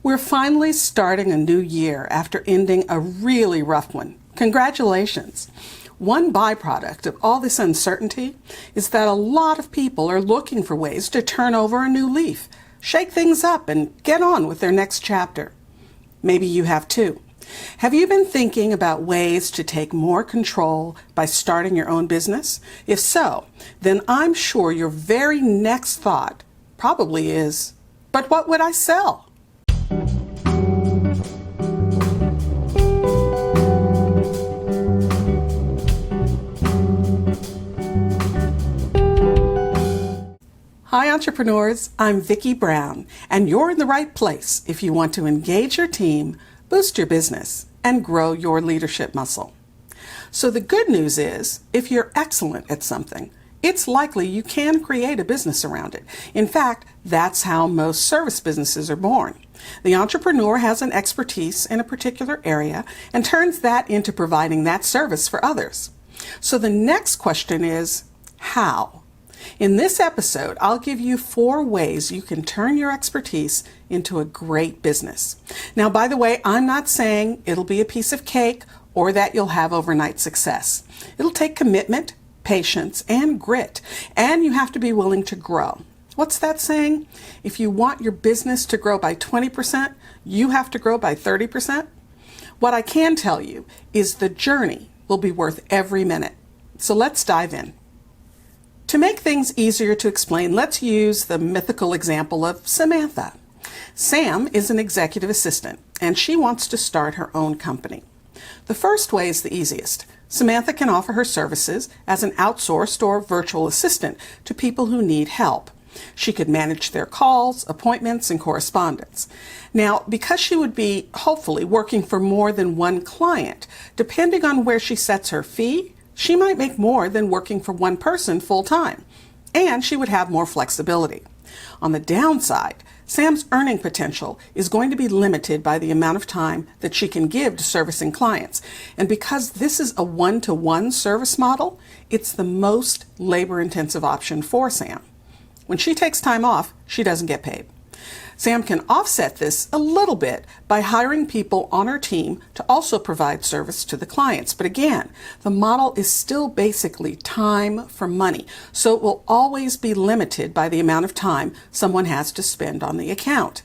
We're finally starting a new year after ending a really rough one. Congratulations! One byproduct of all this uncertainty is that a lot of people are looking for ways to turn over a new leaf, shake things up, and get on with their next chapter. Maybe you have too. Have you been thinking about ways to take more control by starting your own business? If so, then I'm sure your very next thought probably is, but what would I sell? Hi entrepreneurs, I'm Vicky Brown, and you're in the right place if you want to engage your team, boost your business, and grow your leadership muscle. So the good news is, if you're excellent at something, it's likely you can create a business around it. In fact, that's how most service businesses are born. The entrepreneur has an expertise in a particular area and turns that into providing that service for others. So the next question is, how? In this episode, I'll give you 4 ways you can turn your expertise into a great business. Now, by the way, I'm not saying it'll be a piece of cake or that you'll have overnight success. It'll take commitment, patience, and grit, and you have to be willing to grow. What's that saying? If you want your business to grow by 20%, you have to grow by 30%. What I can tell you is the journey will be worth every minute. So let's dive in. To make things easier to explain, let's use the mythical example of Samantha. Sam is an executive assistant, and she wants to start her own company. The first way is the easiest. Samantha can offer her services as an outsourced or virtual assistant to people who need help. She could manage their calls, appointments, and correspondence. Now, because she would be, hopefully, working for more than one client, depending on where she sets her fee, she might make more than working for one person full-time, and she would have more flexibility. On the downside, Sam's earning potential is going to be limited by the amount of time that she can give to servicing clients. And because this is a one-to-one service model, it's the most labor-intensive option for Sam. When she takes time off, she doesn't get paid. Sam can offset this a little bit by hiring people on her team to also provide service to the clients. But again, the model is still basically time for money, so it will always be limited by the amount of time someone has to spend on the account.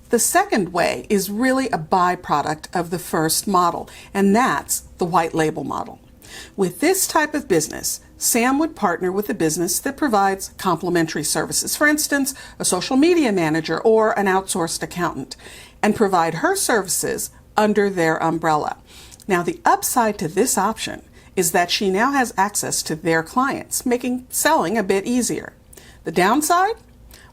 The second way is really a byproduct of the first model, and that's the white label model. With this type of business, Sam would partner with a business that provides complementary services, for instance, a social media manager or an outsourced accountant, and provide her services under their umbrella. Now, the upside to this option is that she now has access to their clients, making selling a bit easier. The downside?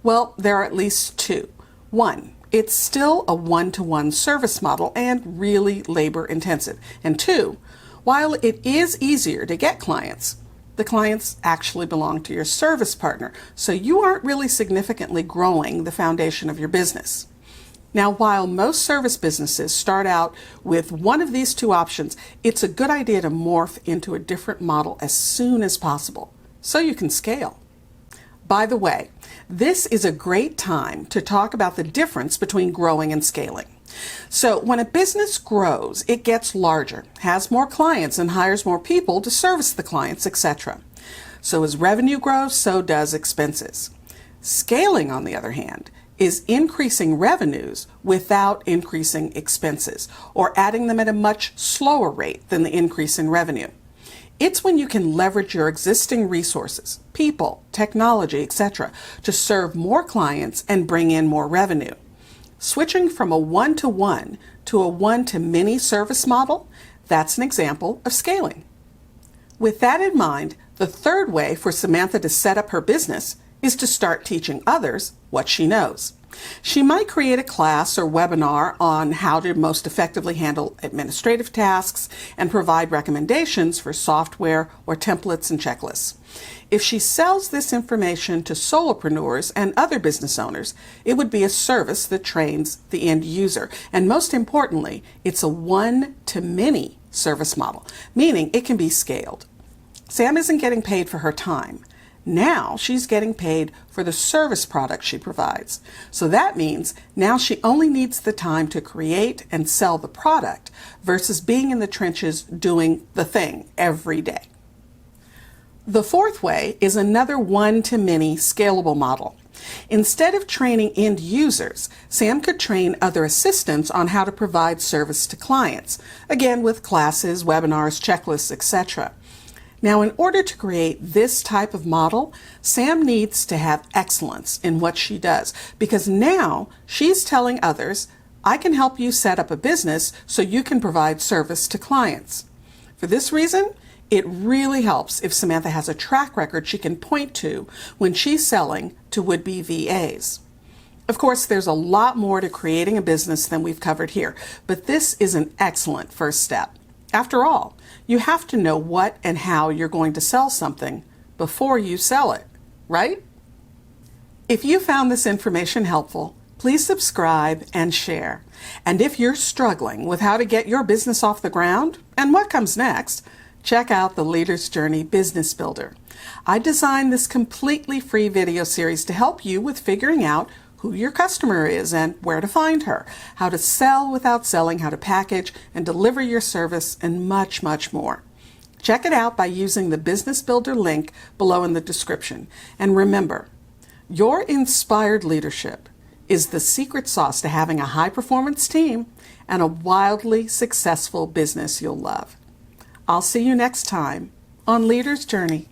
Well, there are at least 2. 1, it's still a one-to-one service model and really labor intensive. And 2, while it is easier to get clients, the clients actually belong to your service partner, so you aren't really significantly growing the foundation of your business. Now, while most service businesses start out with one of these 2 options, it's a good idea to morph into a different model as soon as possible so you can scale. By the way, this is a great time to talk about the difference between growing and scaling. So when a business grows, it gets larger, has more clients, and hires more people to service the clients, etc. So as revenue grows, so does expenses. Scaling, on the other hand, is increasing revenues without increasing expenses, or adding them at a much slower rate than the increase in revenue. It's when you can leverage your existing resources, people, technology, etc., to serve more clients and bring in more revenue. Switching from a one-to-one to a one-to-many service model, that's an example of scaling. With that in mind, the third way for Samantha to set up her business is to start teaching others what she knows. She might create a class or webinar on how to most effectively handle administrative tasks and provide recommendations for software or templates and checklists. If she sells this information to solopreneurs and other business owners, it would be a service that trains the end user. And most importantly, it's a one-to-many service model, meaning it can be scaled. Sam isn't getting paid for her time. Now she's getting paid for the service product she provides. So that means now she only needs the time to create and sell the product versus being in the trenches doing the thing every day. The fourth way is another one-to-many scalable model. Instead of training end users, Sam could train other assistants on how to provide service to clients, again with classes, webinars, checklists, etc. Now, in order to create this type of model, Sam needs to have excellence in what she does, because now she's telling others, I can help you set up a business so you can provide service to clients. For this reason, it really helps if Samantha has a track record she can point to when she's selling to would-be VAs. Of course, there's a lot more to creating a business than we've covered here, but this is an excellent first step. After all, you have to know what and how you're going to sell something before you sell it, right? If you found this information helpful, please subscribe and share. And if you're struggling with how to get your business off the ground and what comes next, check out the Leader's Journey Business Builder. I designed this completely free video series to help you with figuring out who your customer is and where to find her, how to sell without selling, how to package and deliver your service, and much, much more. Check it out by using the Business Builder link below in the description. And remember, your inspired leadership is the secret sauce to having a high-performance team and a wildly successful business you'll love. I'll see you next time on Leader's Journey.